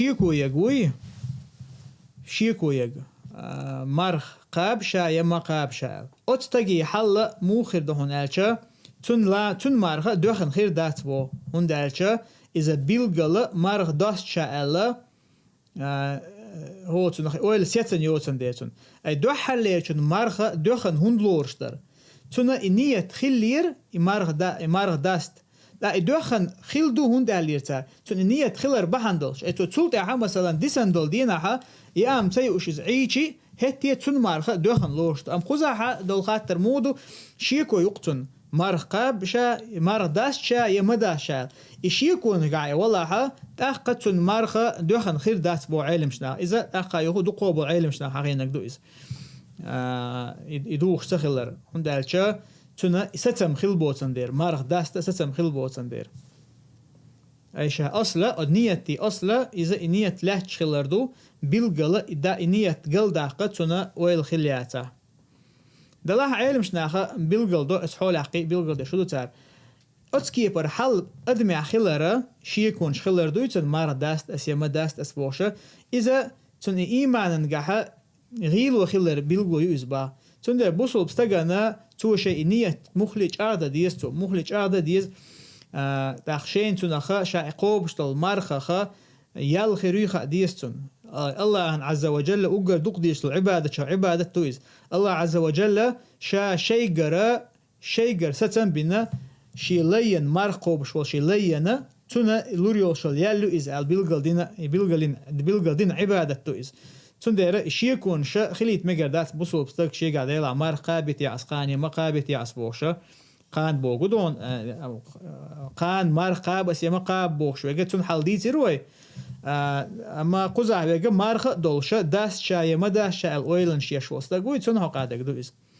شيكو يقوي شيكو يق مرخ قاب شاية ما قاب شاية أتستجي حل موخر دهون ألشا تن مرخ دوخن خير دات بو هون دالشا إذا بيلغل مرخ داست شاية هو تن أول سيتن يوتن ديتن أي دو حليتن مرخ دوخن هون لورشتر تن إنية خلير مرخ داست لا دوخن خيل دو هون داليرتا تن إنية خلر بحندلش أي تولت أها مثلا ديسندل دينها يام تيوشز عيشي هتي تن مرخ دوخن لورشت أم خزاها دول خاطر مودو شيكو يقتن مرخ قاب شا مرخ داست شا يمدا شا إشيكو نقاي والله تأخذ تن مرخ دوخن خير دات بو علم شنا إذا أخا يهو دو قوبو علم شنا حقينك دو إز يدوخ سخلر هندالشا تن ستم خيل بوتن دير مرخ داست ستم خيل بوتن دير أيشا أصلا نيتي أصلا إذا نية لهج خلر دو بيلقل إذا نية قل داقة تن ويل خلياتا دلها علم شناخا بيلقل دو اسحول حقي بيلقل دو شدو تار أتسكي بر حل أدمع خلره شيكون خلر دو تن مار داست أسيما داست أسبوشة إذا تن إيمان نجاها غيلو خلر بيلقل يزبا تن ده بوصل بستجنا توشي نية مخلج عادة ديز تو مخلج عادة ديز تخشين تنخا شاقوب شتل مرخخا يال خيريخا ديز تن الله عز وجل أقر دقديش العبادة شو عبادة تويز الله عز وجل شا شيقر ستن بنا شي لين مرقوب شو شي لين تنا لوريو شو يالو إز البلغل دين عبادة تويز تن دير شيكون شا خليت مقردات بصوب ستك شي قاعد يلا مرقابت يعسقاني مقابت يعسبوشة قان بوغدون قان مرقاب بس يمقاب بوخ شو تن حال ديتي روي اما قزع بيجا مارخ دولشة داست شاية مدى شاء الأويلن شيا شوستا قوي تنها قادك دويز